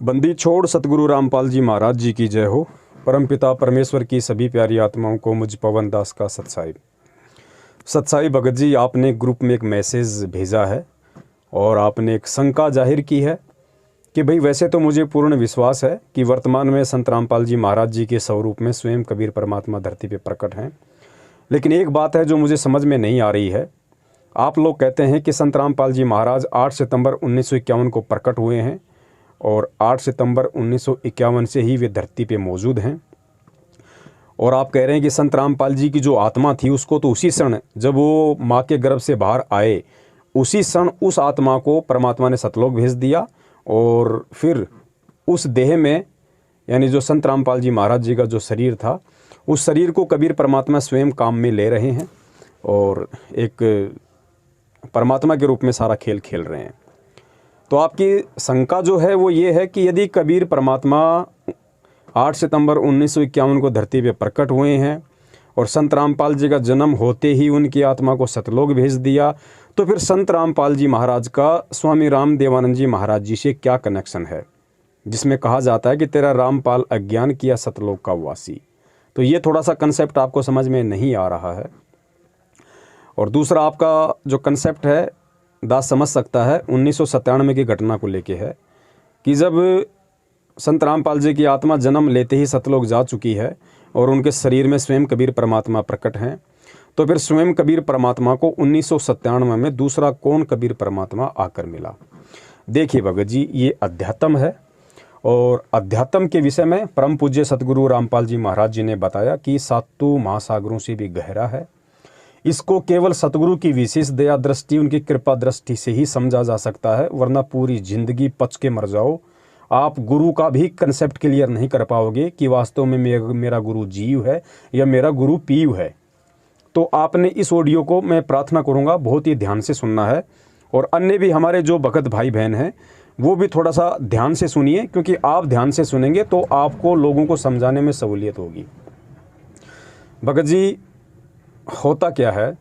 बंदी छोड़ सतगुरु रामपाल जी महाराज जी की जय हो। परमपिता परमेश्वर की सभी प्यारी आत्माओं को मुझ पवन दास का सत्साई भगत जी, आपने ग्रुप में एक मैसेज भेजा है और आपने एक शंका जाहिर की है कि भाई वैसे तो मुझे पूर्ण विश्वास है कि वर्तमान में संत रामपाल जी महाराज जी के स्वरूप में स्वयं कबीर परमात्मा धरती पे प्रकट हैं, लेकिन एक बात है जो मुझे समझ में नहीं आ रही है। आप लोग कहते हैं कि संत रामपाल जी महाराज 8 सितंबर 1951 को प्रकट हुए हैं और 8 सितंबर 1951 से ही वे धरती पे मौजूद हैं। और आप कह रहे हैं कि संत रामपाल जी की जो आत्मा थी उसको तो उसी क्षण जब वो माँ के गर्भ से बाहर आए, उसी क्षण उस आत्मा को परमात्मा ने सतलोक भेज दिया और फिर उस देह में, यानी जो संत रामपाल जी महाराज जी का जो शरीर था, उस शरीर को कबीर परमात्मा स्वयं काम में ले रहे हैं और एक परमात्मा के रूप में सारा खेल खेल रहे हैं। तो आपकी शंका जो है वो ये है कि यदि कबीर परमात्मा 8 सितंबर 1951 को धरती पे प्रकट हुए हैं और संत रामपाल जी का जन्म होते ही उनकी आत्मा को सतलोक भेज दिया, तो फिर संत रामपाल जी महाराज का स्वामी राम देवानंद जी महाराज जी से क्या कनेक्शन है, जिसमें कहा जाता है कि तेरा रामपाल अज्ञान किया सतलोक का वासी। तो ये थोड़ा सा कंसेप्ट आपको समझ में नहीं आ रहा है। और दूसरा आपका जो कंसेप्ट है दास समझ सकता है 1997 की घटना को लेके है कि जब संत रामपाल जी की आत्मा जन्म लेते ही सतलोक जा चुकी है और उनके शरीर में स्वयं कबीर परमात्मा प्रकट हैं, तो फिर स्वयं कबीर परमात्मा को 1997 में दूसरा कौन कबीर परमात्मा आकर मिला। देखिए भगत जी, ये अध्यात्म है और अध्यात्म के विषय में परम पूज्य सतगुरु रामपाल जी महाराज जी ने बताया कि सातों महासागरों से भी गहरा है। इसको केवल सतगुरु की विशेष दया दृष्टि, उनकी कृपा दृष्टि से ही समझा जा सकता है, वरना पूरी जिंदगी पच के मर जाओ, आप गुरु का भी कंसेप्ट क्लियर नहीं कर पाओगे कि वास्तव में मेरा गुरु जीव है या मेरा गुरु पीव है। तो आपने इस ऑडियो को, मैं प्रार्थना करूंगा, बहुत ही ध्यान से सुनना है और अन्य भी हमारे जो भगत भाई बहन हैं वो भी थोड़ा सा ध्यान से सुनिए, क्योंकि आप ध्यान से सुनेंगे तो आपको लोगों को समझाने में सहूलियत होगी। भगत जी, होता क्या है,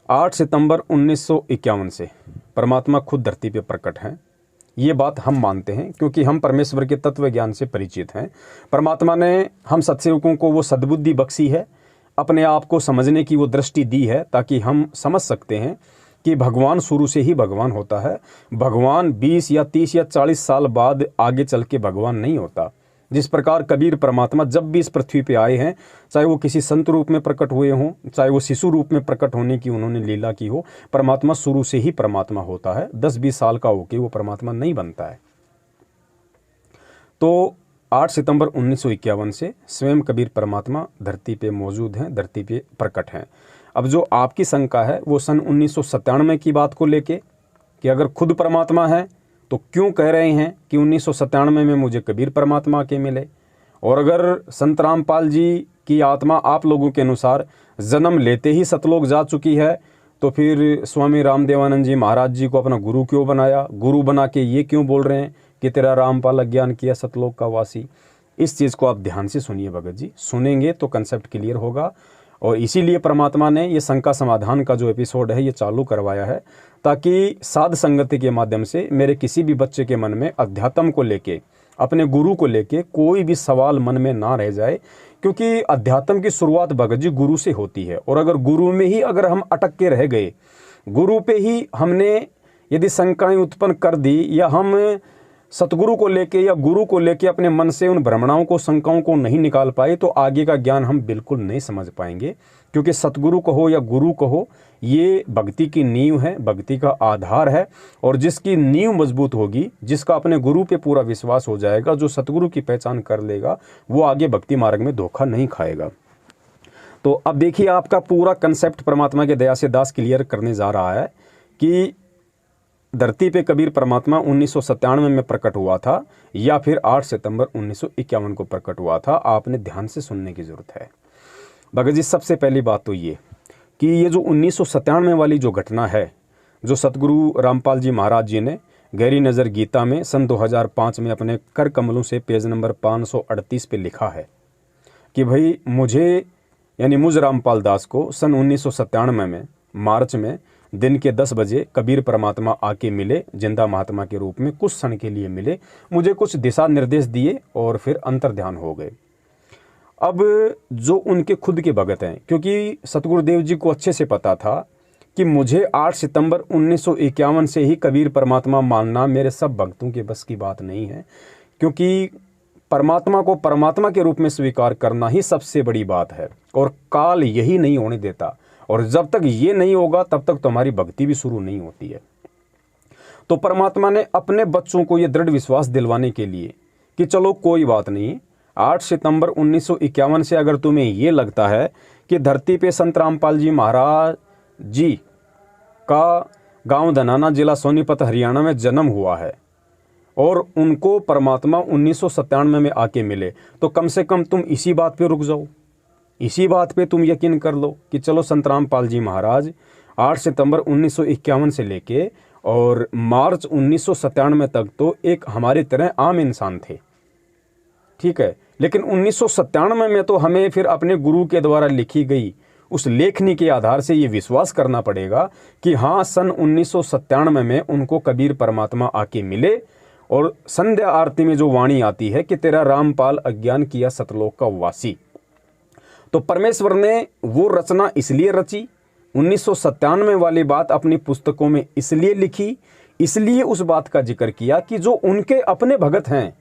8 सितंबर 1951 से परमात्मा खुद धरती पे प्रकट हैं। ये बात हम मानते हैं क्योंकि हम परमेश्वर के तत्व ज्ञान से परिचित हैं। परमात्मा ने हम सत्सेवकों को वो सद्बुद्धि बख्शी है, अपने आप को समझने की वो दृष्टि दी है, ताकि हम समझ सकते हैं कि भगवान शुरू से ही भगवान होता है। भगवान 20 या 30 या 40 साल बाद आगे चल के भगवान नहीं होता। जिस प्रकार कबीर परमात्मा जब भी इस पृथ्वी पे आए हैं, चाहे वो किसी संत रूप में प्रकट हुए हों, चाहे वो शिशु रूप में प्रकट होने की उन्होंने लीला की हो, परमात्मा शुरू से ही परमात्मा होता है। 10-20 साल का होके वो परमात्मा नहीं बनता है। तो 8 सितंबर 1951 से स्वयं कबीर परमात्मा धरती पे मौजूद हैं, धरती पे प्रकट हैं। अब जो आपकी शंका है वो सन 1997 की बात को लेके कि अगर खुद परमात्मा है तो क्यों कह रहे हैं कि 1997 में मुझे कबीर परमात्मा के मिले, और अगर संत रामपाल जी की आत्मा आप लोगों के अनुसार जन्म लेते ही सतलोक जा चुकी है, तो फिर स्वामी राम देवानंद जी महाराज जी को अपना गुरु क्यों बनाया, गुरु बना के ये क्यों बोल रहे हैं कि तेरा रामपाल अज्ञान किया सतलोक का वासी। इस चीज़ को आप ध्यान से सुनिए भगत जी, सुनेंगे तो कंसेप्ट क्लियर होगा। और इसीलिए परमात्मा ने ये शंका समाधान का जो एपिसोड है ये चालू करवाया है, ताकि साध संगति के माध्यम से मेरे किसी भी बच्चे के मन में अध्यात्म को लेके, अपने गुरु को लेके कोई भी सवाल मन में ना रह जाए। क्योंकि अध्यात्म की शुरुआत भगत जी गुरु से होती है, और अगर गुरु में ही अगर हम अटक के रह गए, गुरु पे ही हमने यदि शंकाएं उत्पन्न कर दी, या हम सतगुरु को लेके या गुरु को लेके अपने मन से उन भ्रमणाओं को, शंकाओं को नहीं निकाल पाए, तो आगे का ज्ञान हम बिल्कुल नहीं समझ पाएंगे। क्योंकि सतगुरु कहो या गुरु कहो, ये भक्ति की नींव है, भक्ति का आधार है। और जिसकी नींव मजबूत होगी, जिसका अपने गुरु पे पूरा विश्वास हो जाएगा, जो सतगुरु की पहचान कर लेगा, वो आगे भक्ति मार्ग में धोखा नहीं खाएगा। तो अब देखिए, आपका पूरा कंसेप्ट परमात्मा के दया से दास क्लियर करने जा रहा है कि धरती पे कबीर परमात्मा 1997 में प्रकट हुआ था या फिर 8 सितंबर 1951 को प्रकट हुआ था। आपने ध्यान से सुनने की जरूरत है भगत जी। सबसे पहली बात तो ये कि ये जो 1997 वाली जो घटना है, जो सतगुरु रामपाल जी महाराज जी ने गहरी नज़र गीता में सन 2005 में अपने कर कमलों से पेज नंबर 538 पे लिखा है कि भाई मुझे, यानी मुझ रामपाल दास को सन 1997 में मार्च में दिन के 10 बजे कबीर परमात्मा आके मिले, जिंदा महात्मा के रूप में कुछ क्षण के लिए मिले, मुझे कुछ दिशा निर्देश दिए और फिर अंतर्ध्यान हो गए। अब जो उनके खुद के भगत हैं, क्योंकि सतगुरुदेव जी को अच्छे से पता था कि मुझे 8 सितंबर 1951 से ही कबीर परमात्मा मानना मेरे सब भक्तों के बस की बात नहीं है, क्योंकि परमात्मा को परमात्मा के रूप में स्वीकार करना ही सबसे बड़ी बात है और काल यही नहीं होने देता, और जब तक ये नहीं होगा तब तक तुम्हारी भक्ति भी शुरू नहीं होती है। तो परमात्मा ने अपने बच्चों को ये दृढ़ विश्वास दिलवाने के लिए कि चलो कोई बात नहीं, 8 सितंबर 1951 से अगर तुम्हें ये लगता है कि धरती पे संत रामपाल जी महाराज जी का गांव धनाना, जिला सोनीपत, हरियाणा में जन्म हुआ है और उनको परमात्मा 1997 में आके मिले, तो कम से कम तुम इसी बात पे रुक जाओ, इसी बात पे तुम यकीन कर लो कि चलो संत रामपाल जी महाराज 8 सितंबर 1951 से लेके और मार्च 1997 तक तो एक हमारी तरह आम इंसान थे, ठीक है। लेकिन 1997 में तो हमें फिर अपने गुरु के द्वारा लिखी गई उस लेखनी के आधार से ये विश्वास करना पड़ेगा कि हाँ, सन 1997 में उनको कबीर परमात्मा आके मिले और संध्या आरती में जो वाणी आती है कि तेरा रामपाल अज्ञान किया सतलोक का वासी, तो परमेश्वर ने वो रचना इसलिए रची, 1997 वाली बात अपनी पुस्तकों में इसलिए लिखी, इसलिए उस बात का जिक्र किया कि जो उनके अपने भगत हैं,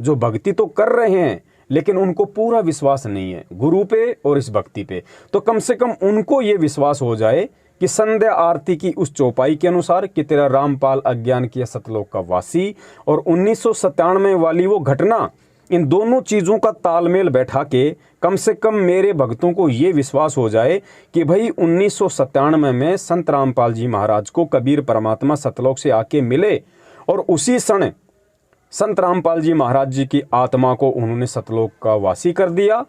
जो भक्ति तो कर रहे हैं लेकिन उनको पूरा विश्वास नहीं है गुरु पे और इस भक्ति पे, तो कम से कम उनको ये विश्वास हो जाए कि संध्या आरती की उस चौपाई के अनुसार कि तेरा रामपाल अज्ञान किया सतलोक का वासी और 1997 वाली वो घटना, इन दोनों चीज़ों का तालमेल बैठा के कम से कम मेरे भक्तों को ये विश्वास हो जाए कि भाई 1997 में संत रामपाल जी महाराज को कबीर परमात्मा सतलोक से आके मिले और उसी क्षण संत रामपाल जी महाराज जी की आत्मा को उन्होंने सतलोक का वासी कर दिया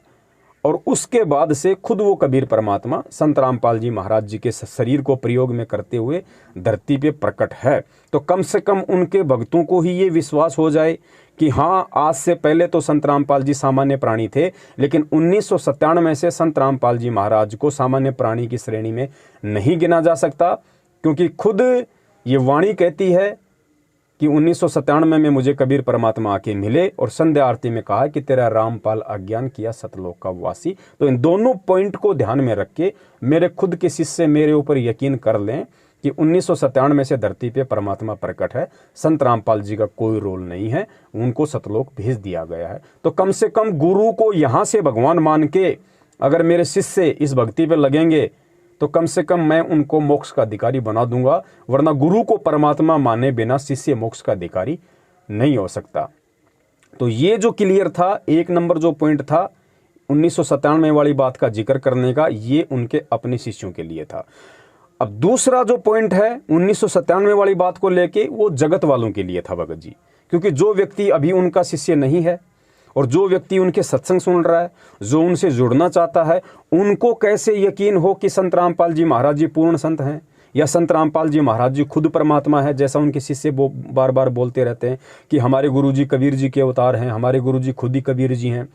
और उसके बाद से खुद वो कबीर परमात्मा संत रामपाल जी महाराज जी के शरीर को प्रयोग में करते हुए धरती पे प्रकट है। तो कम से कम उनके भक्तों को ही ये विश्वास हो जाए कि हाँ, आज से पहले तो संत रामपाल जी सामान्य प्राणी थे, लेकिन 1997 में से संत रामपाल जी महाराज को सामान्य प्राणी की श्रेणी में नहीं गिना जा सकता, क्योंकि खुद ये वाणी कहती है कि 1997 में मुझे कबीर परमात्मा आके मिले और संध्या आरती में कहा कि तेरा रामपाल अज्ञान किया सतलोक का वासी। तो इन दोनों पॉइंट को ध्यान में रख के मेरे खुद के शिष्य मेरे ऊपर यकीन कर लें कि 1997 से धरती पे परमात्मा प्रकट है, संत रामपाल जी का कोई रोल नहीं है, उनको सतलोक भेज दिया गया है। तो कम से कम गुरु को यहाँ से भगवान मान के अगर मेरे शिष्य इस भक्ति पे लगेंगे तो कम से कम मैं उनको मोक्ष का अधिकारी बना दूंगा, वरना गुरु को परमात्मा माने बिना शिष्य मोक्ष का अधिकारी नहीं हो सकता। तो ये जो क्लियर था, एक नंबर जो पॉइंट था 1997 वाली बात का जिक्र करने का, ये उनके अपने शिष्यों के लिए था। अब दूसरा जो पॉइंट है 1997 वाली बात को लेके, वो जगत वालों के लिए था भगत जी, क्योंकि जो व्यक्ति अभी उनका शिष्य नहीं है और जो व्यक्ति उनके सत्संग सुन रहा है, जो उनसे जुड़ना चाहता है, उनको कैसे यकीन हो कि संत रामपाल जी महाराज जी पूर्ण संत हैं या संत रामपाल जी महाराज जी खुद परमात्मा है, जैसा उनके शिष्य बार बार बोलते रहते हैं कि हमारे गुरुजी कबीर जी के अवतार हैं, हमारे गुरुजी खुद ही कबीर जी हैं।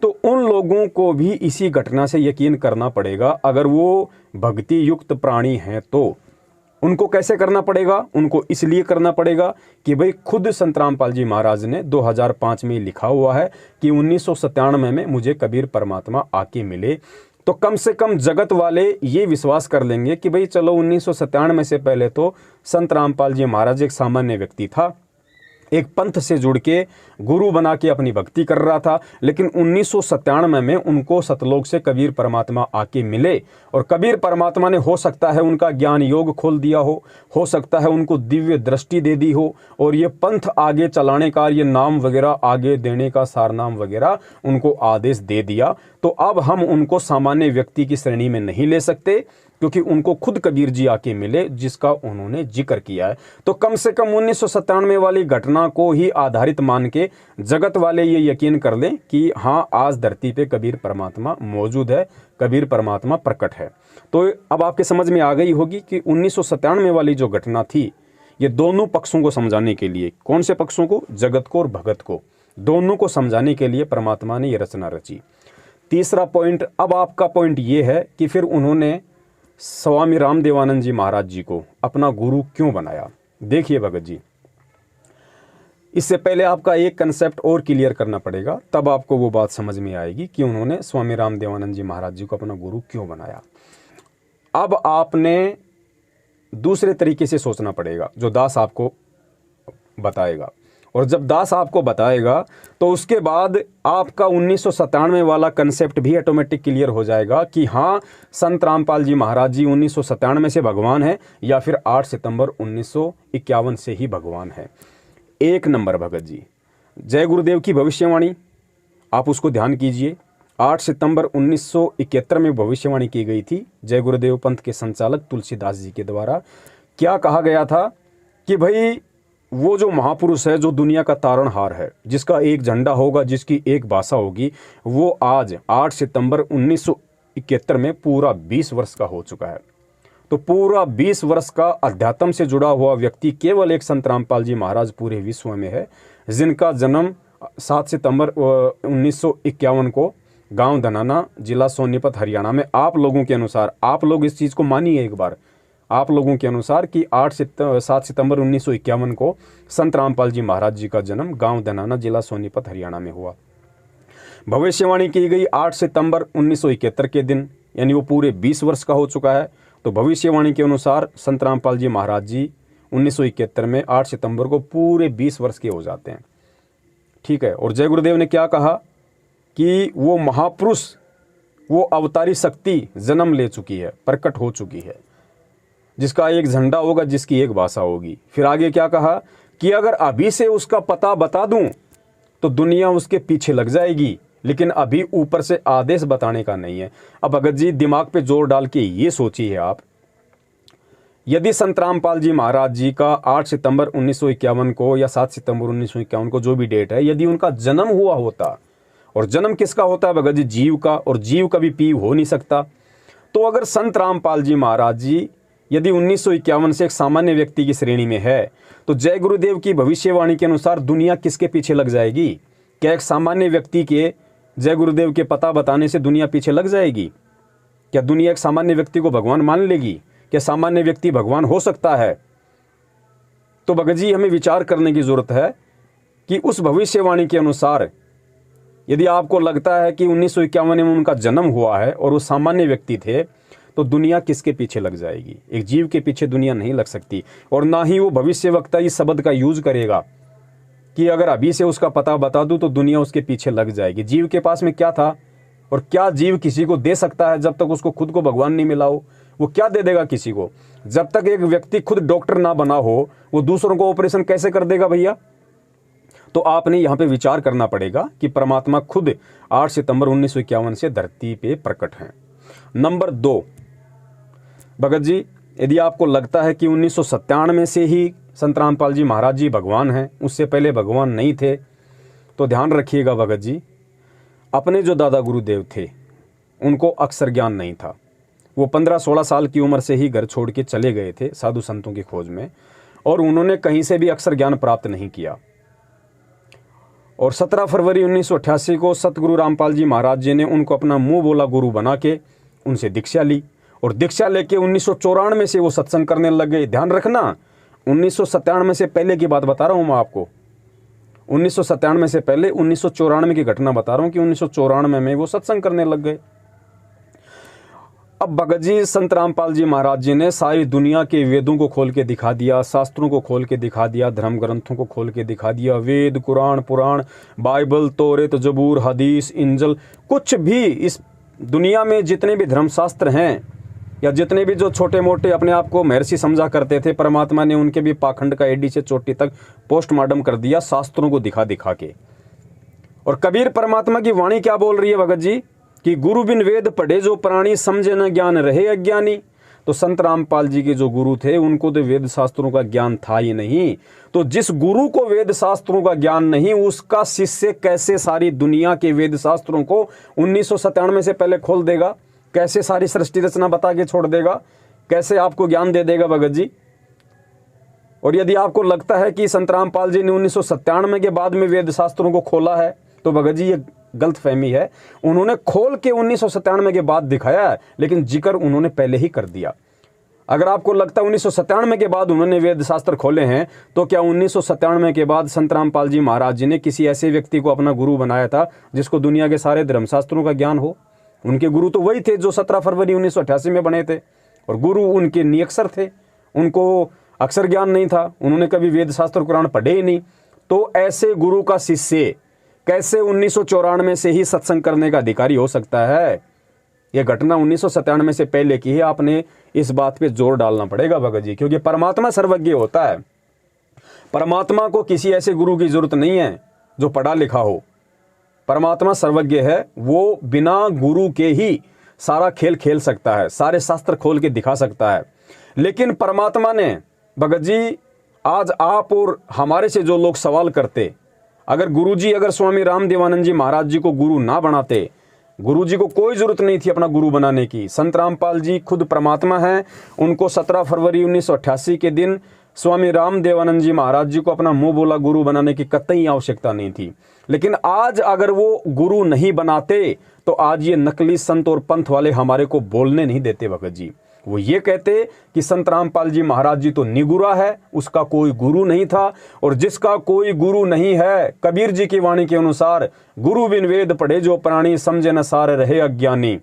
तो उन लोगों को भी इसी घटना से यकीन करना पड़ेगा। अगर वो भक्ति युक्त प्राणी हैं तो उनको कैसे करना पड़ेगा? उनको इसलिए करना पड़ेगा कि भाई खुद संत रामपाल जी महाराज ने 2005 में लिखा हुआ है कि 1997 में मुझे कबीर परमात्मा आके मिले। तो कम से कम जगत वाले ये विश्वास कर लेंगे कि भाई चलो 1997 से पहले तो संत रामपाल जी महाराज एक सामान्य व्यक्ति था, एक पंथ से जुड़ के गुरु बना के अपनी भक्ति कर रहा था, लेकिन 1997 में उनको सतलोक से कबीर परमात्मा आके मिले और कबीर परमात्मा ने हो सकता है उनका ज्ञान योग खोल दिया हो सकता है उनको दिव्य दृष्टि दे दी हो और ये पंथ आगे चलाने का, ये नाम वगैरह आगे देने का, सारनाम वगैरह उनको आदेश दे दिया। तो अब हम उनको सामान्य व्यक्ति की श्रेणी में नहीं ले सकते, क्योंकि उनको खुद कबीर जी आके मिले जिसका उन्होंने जिक्र किया है। तो कम से कम 1997 वाली घटना को ही आधारित मान के जगत वाले ये यकीन कर लें कि हाँ, आज धरती पे कबीर परमात्मा मौजूद है, कबीर परमात्मा प्रकट है। तो अब आपके समझ में आ गई होगी कि 1997 वाली जो घटना थी, ये दोनों पक्षों को समझाने के लिए, कौन से पक्षों को? जगत को और भगत को, दोनों को समझाने के लिए परमात्मा ने ये रचना रची। तीसरा पॉइंट, अब आपका पॉइंट ये है कि फिर उन्होंने स्वामी रामदेवानंद जी महाराज जी को अपना गुरु क्यों बनाया? देखिए भगत जी, इससे पहले आपका एक कंसेप्ट और क्लियर करना पड़ेगा, तब आपको वो बात समझ में आएगी कि उन्होंने स्वामी रामदेवानंद जी महाराज जी को अपना गुरु क्यों बनाया। अब आपने दूसरे तरीके से सोचना पड़ेगा, जो दास आपको बताएगा। और जब दास आपको बताएगा तो उसके बाद आपका 1997 वाला कंसेप्ट भी ऑटोमेटिक क्लियर हो जाएगा कि हाँ, संत रामपाल जी महाराज जी 1997 से भगवान है या फिर 8 सितंबर 1951 से ही भगवान है। एक नंबर भगत जी, जय गुरुदेव की भविष्यवाणी आप उसको ध्यान कीजिए। 8 सितंबर 1971 में भविष्यवाणी की गई थी जय गुरुदेव पंथ के संचालक तुलसीदास जी के द्वारा। क्या कहा गया था कि भाई वो जो महापुरुष है, जो दुनिया का तारणहार है, जिसका एक झंडा होगा, जिसकी एक भाषा होगी, वो आज 8 सितंबर 1971 में पूरा 20 वर्ष का हो चुका है। तो पूरा 20 वर्ष का अध्यात्म से जुड़ा हुआ व्यक्ति केवल एक संत रामपाल जी महाराज पूरे विश्व में है, जिनका जन्म 7 सितंबर 1951 को गांव धनाना, जिला सोनीपत, हरियाणा में, आप लोगों के अनुसार, आप लोग इस चीज़ को मानिए एक बार, आप लोगों के अनुसार कि 7 सितंबर 1951 को संत रामपाल जी महाराज जी का जन्म गांव धनाना, जिला सोनीपत, हरियाणा में हुआ। भविष्यवाणी की गई 8 सितंबर 1971 के दिन, यानी वो पूरे 20 वर्ष का हो चुका है। तो भविष्यवाणी के अनुसार संत रामपाल जी महाराज जी 1971 में 8 सितंबर को पूरे 20 वर्ष के हो जाते हैं। ठीक है। और जय गुरुदेव ने क्या कहा कि वो महापुरुष, वो अवतारी शक्ति जन्म ले चुकी है, प्रकट हो चुकी है, जिसका एक झंडा होगा, जिसकी एक भाषा होगी। फिर आगे क्या कहा कि अगर अभी से उसका पता बता दूं तो दुनिया उसके पीछे लग जाएगी, लेकिन अभी ऊपर से आदेश बताने का नहीं है। अब भगत जी दिमाग पे जोर डाल के ये सोचिए आप, यदि संत रामपाल जी महाराज जी का 8 सितंबर 1951 को या 7 सितंबर 1951 को, जो भी डेट है, यदि उनका जन्म हुआ होता, और जन्म किसका होता है भगत जी? जीव का, और जीव कभी पीव हो नहीं सकता। तो अगर संत रामपाल जी महाराज जी यदि 1951 से एक सामान्य व्यक्ति की श्रेणी में है, तो जय गुरुदेव की भविष्यवाणी के अनुसार दुनिया किसके पीछे लग जाएगी? क्या एक सामान्य व्यक्ति के जय गुरुदेव के पता बताने से दुनिया पीछे लग जाएगी? क्या दुनिया एक सामान्य व्यक्ति को भगवान मान लेगी? क्या सामान्य व्यक्ति भगवान हो सकता है? तो भगत जी हमें विचार करने की जरूरत है कि उस भविष्यवाणी के अनुसार यदि आपको लगता है कि 1951 में उनका जन्म हुआ है और वो सामान्य व्यक्ति थे, तो दुनिया किसके पीछे लग जाएगी? एक जीव के पीछे दुनिया नहीं लग सकती। और ना ही वो भविष्यवक्ता इस शब्द का यूज करेगा कि अगर अभी से उसका पता बता दूं तो दुनिया उसके पीछे लग जाएगी। जीव के पास में क्या था, और क्या जीव किसी को दे सकता है जब तक उसको खुद को भगवान नहीं मिला हो? वो क्या दे देगा किसी को? जब तक एक व्यक्ति खुद डॉक्टर ना बना हो, वो दूसरों को ऑपरेशन कैसे कर देगा भैया? तो आपने यहाँ पे विचार करना पड़ेगा कि परमात्मा खुद 8 सितंबर 1951 से धरती पे प्रकट हैं। नंबर 2, भगत जी यदि आपको लगता है कि 1997 से ही संत रामपाल जी महाराज जी भगवान हैं, उससे पहले भगवान नहीं थे, तो ध्यान रखिएगा भगत जी, अपने जो दादा गुरुदेव थे उनको अक्षर ज्ञान नहीं था। वो 15-16 साल की उम्र से ही घर छोड़ के चले गए थे साधु संतों की खोज में, और उन्होंने कहीं से भी अक्षर ज्ञान प्राप्त नहीं किया। और 17 फरवरी 1988 को सतगुरु रामपाल जी महाराज जी ने उनको अपना मुंह बोला गुरु बना के उनसे दीक्षा ली, और दीक्षा लेके 1994 से वो सत्संग करने लग गए। ध्यान रखना, 1997 से पहले की बात बता रहा हूँ मैं आपको, 1997 से पहले 1994 की घटना बता रहा हूँ कि 1994 में वो सत्संग करने लग गए। अब भगत जी संत रामपाल जी महाराज जी ने सारी दुनिया के वेदों को खोल के दिखा दिया, शास्त्रों को खोल के दिखा दिया, धर्म ग्रंथों को खोल के दिखा दिया, वेद, कुरान, पुराण, बाइबल, तौरेत, जबूर, हदीस, इंजल, कुछ भी इस दुनिया में जितने भी धर्मशास्त्र हैं या जितने भी जो छोटे मोटे अपने आप को महर्षि समझा करते थे, परमात्मा ने उनके भी पाखंड का एडी से चोटी तक पोस्टमार्टम कर दिया शास्त्रों को दिखा दिखा के। और कबीर परमात्मा की वाणी क्या बोल रही है भगत जी कि गुरु बिन वेद पढ़े जो प्राणी, समझे न ज्ञान रहे अज्ञानी। तो संत रामपाल जी के जो गुरु थे उनको तो वेद शास्त्रों का ज्ञान था ही नहीं। तो जिस गुरु को वेद शास्त्रों का ज्ञान नहीं, उसका शिष्य कैसे सारी दुनिया के वेद शास्त्रों को 1997 से पहले खोल देगा? कैसे सारी सृष्टि रचना बता के छोड़ देगा? कैसे आपको ज्ञान दे देगा भगत जी? और यदि आपको लगता है कि संत रामपाल जी ने 1997 के बाद में वेद शास्त्रों को खोला है, तो भगत जी ये गलतफहमी है, उन्होंने खोल के 1997 के बाद दिखाया है, लेकिन जिक्र उन्होंने पहले ही कर दिया। अगर आपको लगता है 1997 के बाद उन्होंने वेद शास्त्र खोले हैं, तो क्या 1997 के बाद संत रामपाल जी महाराज जी ने किसी ऐसे व्यक्ति को अपना गुरु बनाया था जिसको दुनिया के सारे धर्मशास्त्रों का ज्ञान हो? उनके गुरु तो वही थे जो 17 फरवरी 1988 में बने थे, और गुरु उनके निरक्षर थे, उनको अक्षर ज्ञान नहीं था, उन्होंने कभी वेद शास्त्र कुरान पढ़े ही नहीं। तो ऐसे गुरु का शिष्य कैसे 1994 से ही सत्संग करने का अधिकारी हो सकता है? यह घटना 1997 से पहले की है। आपने इस बात पे जोर डालना पड़ेगा भगत जी, क्योंकि परमात्मा सर्वज्ञ होता है। परमात्मा को किसी ऐसे गुरु की जरूरत नहीं है जो पढ़ा लिखा हो। परमात्मा सर्वज्ञ है, वो बिना गुरु के ही सारा खेल खेल सकता है, सारे शास्त्र खोल के दिखा सकता है। लेकिन परमात्मा ने भगत जी, आज आप और हमारे से जो लोग सवाल करते, अगर स्वामी रामदेवानंद जी महाराज जी को गुरु ना बनाते, गुरु जी को कोई जरूरत नहीं थी अपना गुरु बनाने की। संत रामपाल जी खुद परमात्मा हैं, उनको 17 फरवरी 1988 के दिन स्वामी रामदेवानंद जी महाराज जी को अपना मुंह बोला गुरु बनाने की कतई आवश्यकता नहीं थी। लेकिन आज अगर वो गुरु नहीं बनाते तो आज ये नकली संत और पंथ वाले हमारे को बोलने नहीं देते भगत जी। वो ये कहते कि संत रामपाल जी महाराज जी तो निगुरा है, उसका कोई गुरु नहीं था, और जिसका कोई गुरु नहीं है, कबीर जी की वाणी के अनुसार, गुरु बिन वेद पढ़े जो प्राणी, समझे न सार रहे अज्ञानी।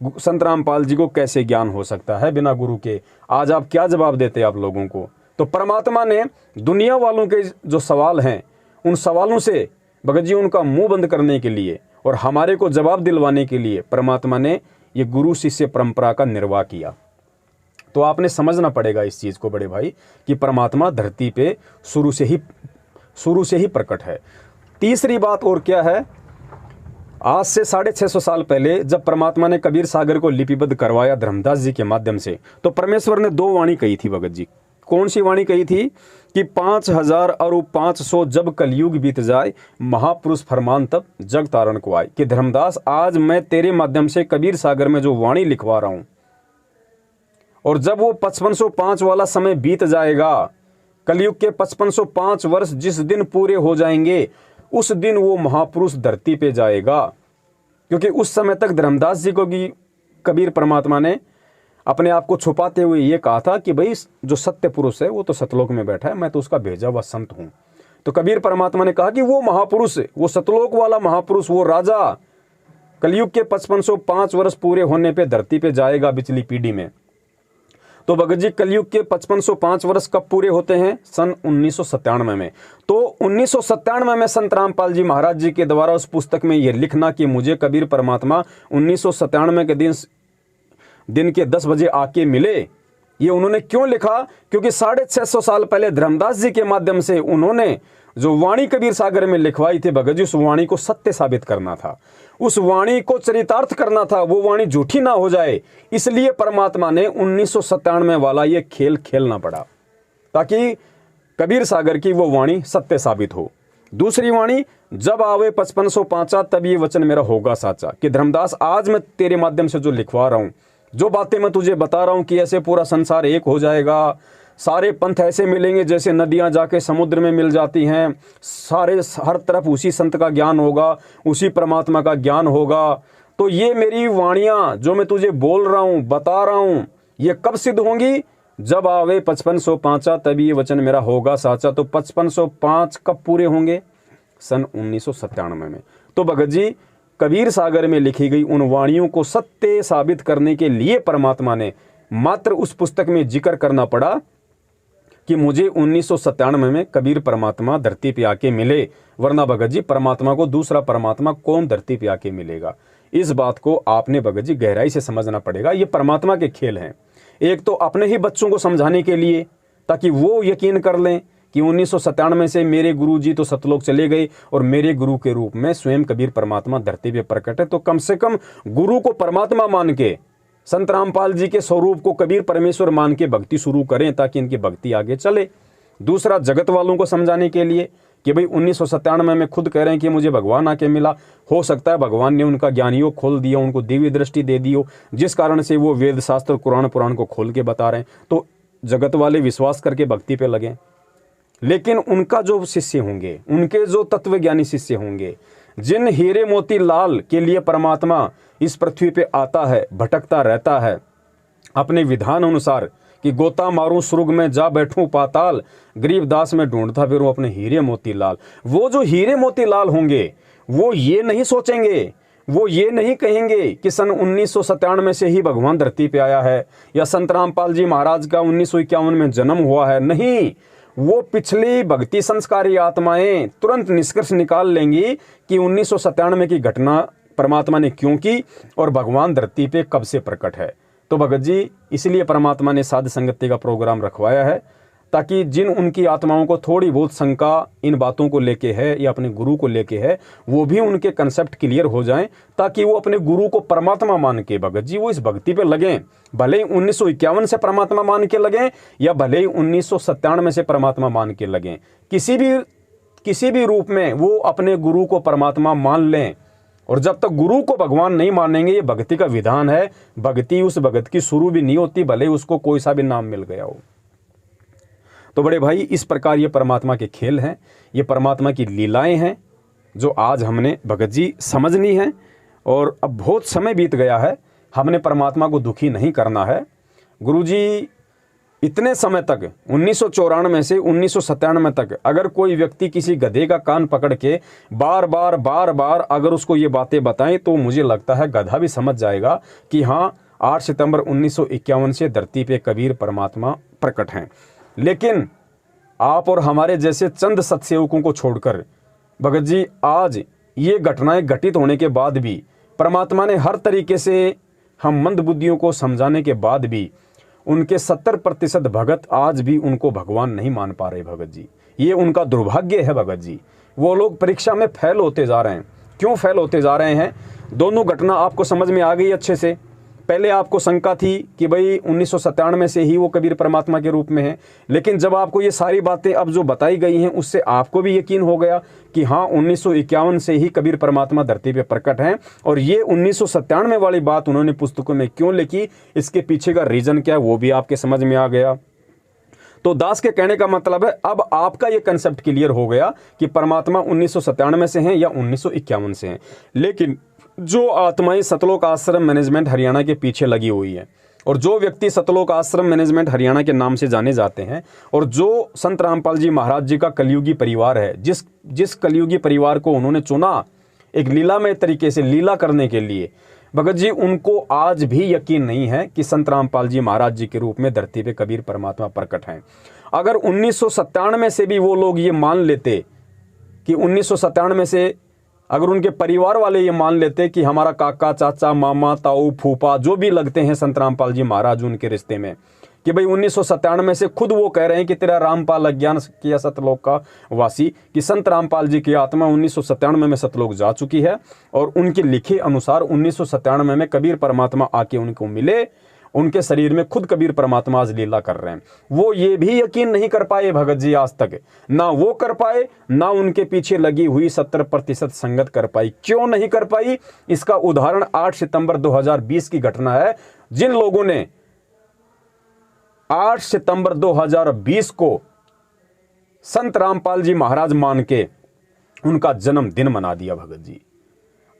संत रामपाल जी को कैसे ज्ञान हो सकता है बिना गुरु के? आज आप क्या जवाब देते आप लोगों को? तो परमात्मा ने दुनिया वालों के जो सवाल हैं, उन सवालों से भगत जी उनका मुंह बंद करने के लिए और हमारे को जवाब दिलवाने के लिए परमात्मा ने ये गुरु शिष्य परंपरा का निर्वाह किया। तो आपने समझना पड़ेगा इस चीज को बड़े भाई, कि परमात्मा धरती पे शुरू से ही प्रकट है। तीसरी बात और क्या है, आज से 650 साल पहले जब परमात्मा ने कबीर सागर को लिपिबद्ध करवाया धर्मदास जी के माध्यम से, तो परमेश्वर ने 2 वाणी कही थी भगत जी। कौन सी वाणी कही थी? कि 5000 और 500 जब कलयुग बीत जाए, महापुरुष फरमान तब जग तारण को आए। कि धर्मदास, आज मैं तेरे माध्यम से कबीर सागर में जो वाणी लिखवा रहा हूं, और जब वो 5505 वाला समय बीत जाएगा, कलयुग के 5505 वर्ष जिस दिन पूरे हो जाएंगे, उस दिन वो महापुरुष धरती पे जाएगा। क्योंकि उस समय तक धर्मदास जी को भी कबीर परमात्मा ने अपने आप को छुपाते हुए ये कहा था कि भाई जो सत्य पुरुष है वो तो सतलोक में बैठा है, मैं तो उसका भेजा हुआ संत हूं। तो कबीर परमात्मा ने कहा कि वो महापुरुष, वो सतलोक वाला महापुरुष, वो राजा कलयुग के 5505 वर्ष पूरे होने पे धरती पे जाएगा पिछली पीढ़ी में। तो भगत जी, कलयुग के 5505 वर्ष कब पूरे होते हैं? सन 1997 में। तो 1997 में संत रामपाल जी महाराज जी के द्वारा उस पुस्तक में यह लिखना कि मुझे कबीर परमात्मा 1997 के दिन के 10 बजे आके मिले, ये उन्होंने क्यों लिखा? क्योंकि 650 साल पहले धर्मदास जी के माध्यम से उन्होंने जो वाणी कबीर सागर में लिखवाई थी भगत जी, उस वाणी को सत्य साबित करना था, उस वाणी को चरितार्थ करना था, वो वाणी झूठी ना हो जाए। इसलिए परमात्मा ने 1997 वाला ये खेल खेलना पड़ा, ताकि कबीर सागर की वो वाणी सत्य साबित हो। दूसरी वाणी, जब आवे 5505 तब ये वचन मेरा होगा साचा। कि धर्मदास, आज मैं तेरे माध्यम से जो लिखवा रहा हूं, जो बातें मैं तुझे बता रहा हूं कि ऐसे पूरा संसार एक हो जाएगा, सारे पंथ ऐसे मिलेंगे जैसे नदियां जाके समुद्र में मिल जाती हैं, सारे हर तरफ उसी संत का ज्ञान होगा, उसी परमात्मा का ज्ञान होगा। तो ये मेरी वाणियां जो मैं तुझे बोल रहा हूं, बता रहा हूं, ये कब सिद्ध होंगी? जब आवे 5505 तब ये वचन मेरा होगा साचा। तो 5505 कब पूरे होंगे? सन 1997 में। तो भगत जी, कबीर सागर में लिखी गई उन वाणियों को सत्य साबित करने के लिए परमात्मा ने मात्र उस पुस्तक में जिक्र करना पड़ा कि मुझे 1997 में कबीर परमात्मा धरती पे आके मिले, वरना भगत जी परमात्मा को दूसरा परमात्मा कौन धरती पे आके मिलेगा? इस बात को आपने भगत जी गहराई से समझना पड़ेगा। ये परमात्मा के खेल हैं। एक तो अपने ही बच्चों को समझाने के लिए, ताकि वो यकीन कर लें कि 1997 से मेरे गुरु जी तो सतलोक चले गए और मेरे गुरु के रूप में स्वयं कबीर परमात्मा धरती पे प्रकट है। तो कम से कम गुरु को परमात्मा मान के, संत रामपाल जी के स्वरूप को कबीर परमेश्वर मान के भक्ति शुरू करें, ताकि इनकी भक्ति आगे चले। दूसरा, जगत वालों को समझाने के लिए कि भाई 1997 में खुद कह रहे हैं कि मुझे भगवान आके मिला, हो सकता है भगवान ने उनका ज्ञानियों खोल दिया, उनको दिव्य दृष्टि दे दी हो, जिस कारण से वो वेद शास्त्र कुरान पुराण को खोल के बता रहे हैं। तो जगत वाले विश्वास करके भक्ति पे लगे, लेकिन उनका जो शिष्य होंगे, उनके जो तत्वज्ञानी शिष्य होंगे, जिन हीरे मोती लाल के लिए परमात्मा इस पृथ्वी पे आता है, भटकता रहता है अपने विधान अनुसार कि गोता मारूं स्वर्ग में जा बैठूं पाताल, गरीबदास में ढूंढता फिरूं अपने हीरे मोती लाल। वो जो हीरे मोती लाल होंगे वो ये नहीं सोचेंगे, वो ये नहीं कहेंगे कि सन 1997 से ही भगवान धरती पे आया है या संत रामपाल जी महाराज का 1951 में जन्म हुआ है। नहीं, वो पिछली भक्ति संस्कारी आत्माएं तुरंत निष्कर्ष निकाल लेंगी कि 1997 की घटना परमात्मा ने क्यों की और भगवान धरती पे कब से प्रकट है। तो भगत जी, इसलिए परमात्मा ने साध संगति का प्रोग्राम रखवाया है ताकि जिन उनकी आत्माओं को थोड़ी बहुत शंका इन बातों को लेके है या अपने गुरु को लेके है, वो भी उनके कंसेप्ट क्लियर हो जाएं ताकि वो अपने गुरु को परमात्मा मान के भगत जी वो इस भक्ति पे लगें। भले ही 1951 से परमात्मा मान के लगें या भले ही 1997 से परमात्मा मान के लगें, किसी भी रूप में वो अपने गुरु को परमात्मा मान लें। और जब तक गुरु को भगवान नहीं मानेंगे, ये भक्ति का विधान है, भक्ति उस भगत की शुरू भी नहीं होती भले ही उसको कोई सा भी नाम मिल गया हो। तो बड़े भाई, इस प्रकार ये परमात्मा के खेल हैं, ये परमात्मा की लीलाएं हैं जो आज हमने भगत जी समझनी है। और अब बहुत समय बीत गया है, हमने परमात्मा को दुखी नहीं करना है। गुरुजी इतने समय तक 1994 से 1997 तक अगर कोई व्यक्ति किसी गधे का कान पकड़ के बार बार अगर उसको ये बातें बताएं तो मुझे लगता है गधा भी समझ जाएगा कि हाँ, 8 सितंबर 1951 से धरती पे कबीर परमात्मा प्रकट हैं। लेकिन आप और हमारे जैसे चंद सत्सेवकों को छोड़कर भगत जी आज ये घटनाएं घटित होने के बाद भी परमात्मा ने हर तरीके से हम मंद बुद्धियों को समझाने के बाद भी उनके 70% भगत आज भी उनको भगवान नहीं मान पा रहे। भगत जी, ये उनका दुर्भाग्य है। भगत जी, वो लोग परीक्षा में फेल होते जा रहे हैं। क्यों फेल होते जा रहे हैं? दोनों घटना आपको समझ में आ गई अच्छे से। पहले आपको शंका थी कि भाई 1997 से ही वो कबीर परमात्मा के रूप में है, लेकिन जब आपको ये सारी बातें अब जो बताई गई हैं उससे आपको भी यकीन हो गया कि हाँ, 1951 से ही कबीर परमात्मा धरती पे प्रकट हैं। और ये 1997 वाली बात उन्होंने पुस्तकों में क्यों लिखी, इसके पीछे का रीजन क्या है, वो भी आपके समझ में आ गया। तो दास के कहने का मतलब है अब आपका ये कंसेप्ट क्लियर हो गया कि परमात्मा 1997 से हैं या 1951 से हैं। लेकिन जो आत्माएं सतलोक आश्रम मैनेजमेंट हरियाणा के पीछे लगी हुई है और जो व्यक्ति सतलोक आश्रम मैनेजमेंट हरियाणा के नाम से जाने जाते हैं और जो संत रामपाल जी महाराज जी का कलयुगी परिवार है, जिस कलयुगी परिवार को उन्होंने चुना एक लीलामय तरीके से लीला करने के लिए, भगत जी उनको आज भी यकीन नहीं है कि संत रामपाल जी महाराज जी के रूप में धरती पे कबीर परमात्मा प्रकट हैं। अगर 1997 से भी वो लोग ये मान लेते कि 1997 से अगर उनके परिवार वाले ये मान लेते कि हमारा काका, चाचा, मामा, ताऊ, फूफा जो भी लगते हैं संत रामपाल जी महाराज उनके रिश्ते में, कि भाई 1997 से खुद वो कह रहे हैं कि तेरा रामपाल अज्ञान किया सतलोक का वासी, कि संत रामपाल जी की आत्मा 1997 में सतलोक जा चुकी है और उनके लिखे अनुसार 1997 में कबीर परमात्मा आके उनको मिले, उनके शरीर में खुद कबीर परमात्मा आज लीला कर रहे हैं। वो ये भी यकीन नहीं कर पाए भगत जी आज तक, ना वो कर पाए ना उनके पीछे लगी हुई 70% संगत कर पाई। क्यों नहीं कर पाई? इसका उदाहरण 8 सितंबर 2020 की घटना है। जिन लोगों ने 8 सितंबर 2020 को संत रामपाल जी महाराज मान के उनका जन्मदिन मना दिया भगत जी,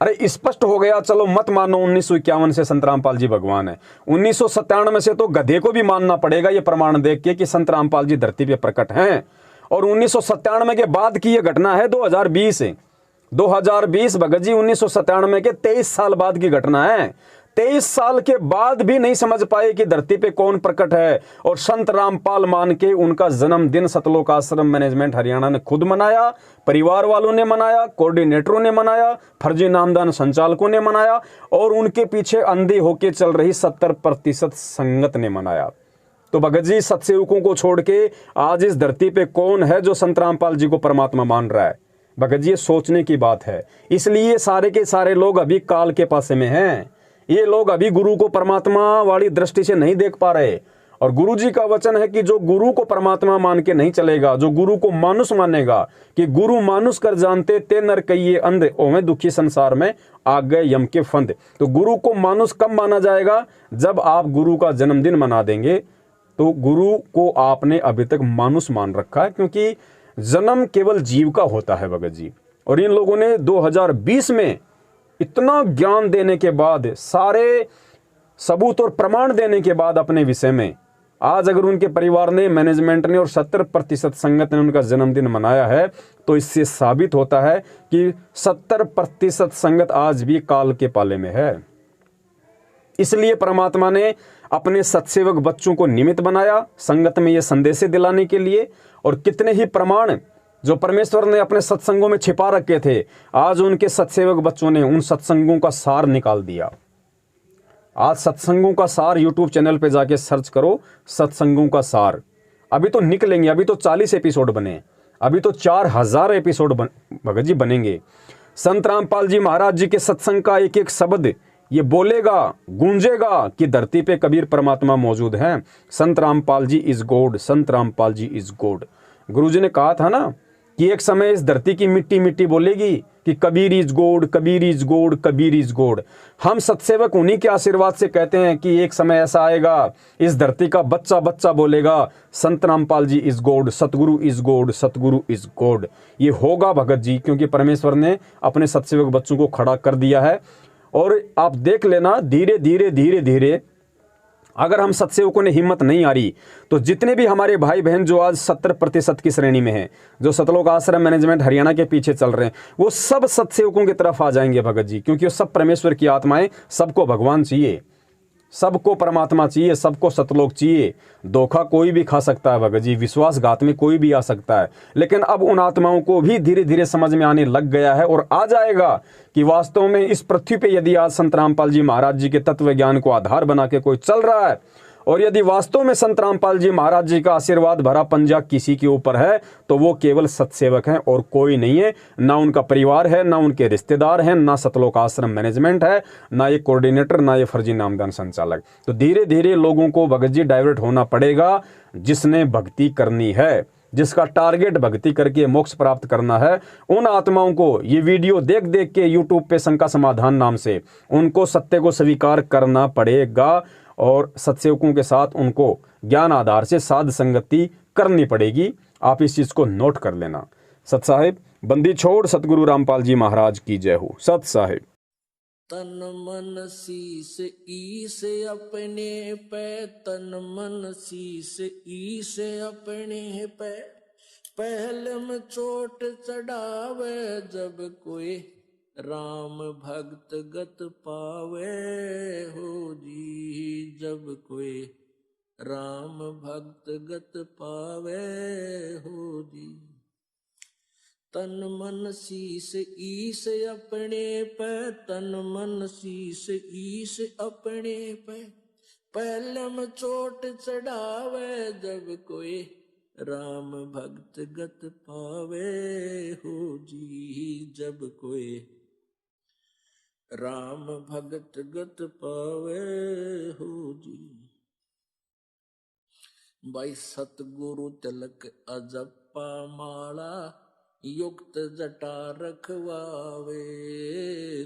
अरे स्पष्ट हो गया, चलो मत मानो 1951 से संत रामपाल जी भगवान है, 1997 से तो गधे को भी मानना पड़ेगा ये प्रमाण देख के कि संत रामपाल जी धरती पे प्रकट हैं। और 1997 के बाद की ये घटना है 2020 भगत जी 1997 के 23 साल बाद की घटना है। 23 साल के बाद भी नहीं समझ पाए कि धरती पे कौन प्रकट है और संत रामपाल मान के उनका जन्मदिन सतलोक आश्रम मैनेजमेंट हरियाणा ने खुद मनाया, परिवार वालों ने मनाया, कोऑर्डिनेटरों ने मनाया, फर्जी नामदान संचालकों ने मनाया और उनके पीछे अंधे होके चल रही 70% संगत ने मनाया। तो भगत जी सत्सेवकों को छोड़ के आज इस धरती पे कौन है जो संत रामपाल जी को परमात्मा मान रहा है? भगत जी ये सोचने की बात है। इसलिए सारे के सारे लोग अभी काल के पासे में हैं। ये लोग अभी गुरु को परमात्मा वाली दृष्टि से नहीं देख पा रहे। और गुरु जी का वचन है कि जो गुरु को परमात्मा मान के नहीं चलेगा, जो गुरु को मानुष मानेगा, कि गुरु मानुष कर जानते ते नर कहिए अंध, ओवें दुखी संसार में आ गए यम के फंद। तो गुरु को मानुष कब माना जाएगा? जब आप गुरु का जन्मदिन मना देंगे। तो गुरु को आपने अभी तक मानुष मान रखा है, क्योंकि जन्म केवल जीव का होता है भगत जी, और इन लोगों ने 2020 में इतना ज्ञान देने के बाद, सारे सबूत और प्रमाण देने के बाद अपने विषय में, आज अगर उनके परिवार ने, मैनेजमेंट ने और 70% संगत ने उनका जन्मदिन मनाया है, तो इससे साबित होता है कि 70% संगत आज भी काल के पाले में है। इसलिए परमात्मा ने अपने सत्सेवक बच्चों को निमित्त बनाया संगत में ये संदेश दिलाने के लिए। और कितने ही प्रमाण जो परमेश्वर ने अपने सत्संगों में छिपा रखे थे, आज उनके सत्सेवक बच्चों ने उन सत्संगों का सार निकाल दिया। आज सत्संगों का सार यूट्यूब चैनल पे जाके सर्च करो, सत्संगों का सार। अभी तो निकलेंगे, अभी तो 40 एपिसोड बने, अभी तो 4000 एपिसोड भगत जी बनेंगे। संत रामपाल जी महाराज जी के सत्संग का एक एक शब्द ये बोलेगा, गूंजेगा कि धरती पे कबीर परमात्मा मौजूद हैं। संत Rampal ji is God, Sant Rampal ji is God. गुरुजी ने कहा था ना कि एक समय इस धरती की मिट्टी मिट्टी बोलेगी कि Kabir is God, Kabir is God, Kabir is God. हम सत्सेवक उन्हीं के आशीर्वाद से कहते हैं कि एक समय ऐसा आएगा, इस धरती का बच्चा बच्चा बोलेगा संत Rampal ji is God, Satguru is God, Satguru is God. ये होगा भगत जी, क्योंकि परमेश्वर ने अपने सत्सेवक बच्चों को खड़ा कर दिया है। और आप देख लेना, धीरे धीरे धीरे धीरे अगर हम सत्सेवकों ने हिम्मत नहीं आ रही, तो जितने भी हमारे भाई बहन जो आज 70% की श्रेणी में हैं, जो सतलोक आश्रम मैनेजमेंट हरियाणा के पीछे चल रहे हैं, वो सब सत्सेवकों की तरफ आ जाएंगे भगत जी, क्योंकि वो सब परमेश्वर की आत्माएं। सबको भगवान चाहिए, सबको परमात्मा चाहिए, सबको सतलोक चाहिए। धोखा कोई भी खा सकता है भगत जी, विश्वासघात में कोई भी आ सकता है, लेकिन अब उन आत्माओं को भी धीरे धीरे समझ में आने लग गया है और आ जाएगा कि वास्तव में इस पृथ्वी पे यदि आज संत रामपाल जी महाराज जी के तत्व ज्ञान को आधार बना के कोई चल रहा है, और यदि वास्तव में संत रामपाल जी महाराज जी का आशीर्वाद भरा पंजा किसी के ऊपर है, तो वो केवल सत्सेवक हैं और कोई नहीं है। ना उनका परिवार है, ना उनके रिश्तेदार हैं, ना सतलोक आश्रम मैनेजमेंट है, ना ये कोऑर्डिनेटर, ना ये फर्जी नामदान संचालक। तो धीरे धीरे लोगों को भगत जी डाइवर्ट होना पड़ेगा। जिसने भक्ति करनी है, जिसका टारगेट भक्ति करके मोक्ष प्राप्त करना है, उन आत्माओं को ये वीडियो देख देख के यूट्यूब पे शंका समाधान नाम से उनको सत्य को स्वीकार करना पड़ेगा और सत्सेवकों के साथ उनको ज्ञान आधार से साध संगति करनी पड़ेगी। आप इस चीज को नोट कर लेना। सत साहिब, बंदी छोड़ सतगुरु रामपाल जी महाराज की जय हो। सत साहिब। तन मन शीस ईस अपने पे, तन मन शीस ईस अपने पे, पहले में चोट चढ़ावे जब कोई राम भक्त गत पावे हो जी, जब कोई राम भक्त गत पावे हो जी। तन मन शीस ईस अपने पे, तन मन शीस ईस अपने पे, पहलम चोट चढ़ावे जब कोई राम भक्त गत पावे हो जी, जब कोई राम भगत गत पावे हो जी। भाई सतगुरु तिलक अजप्पा माला, युक्त जटा रखवावे,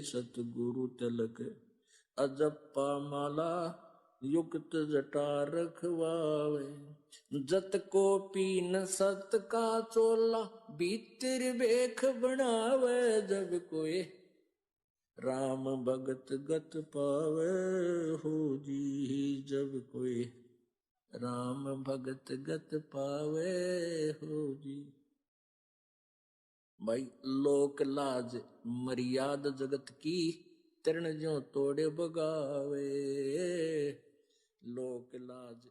सतगुरु तिलक अजप्पा माला, युक्त जटा रखवावे। जत को पीन सत का चोला, भीतर बेख बनावे जब कोई राम भगत गत पावे हो जी, जब कोई राम भगत गत पावे हो जी। भाई लोक लाज मर्याद जगत की, तृण ज्यों तोड़े बगावे, लोक लाज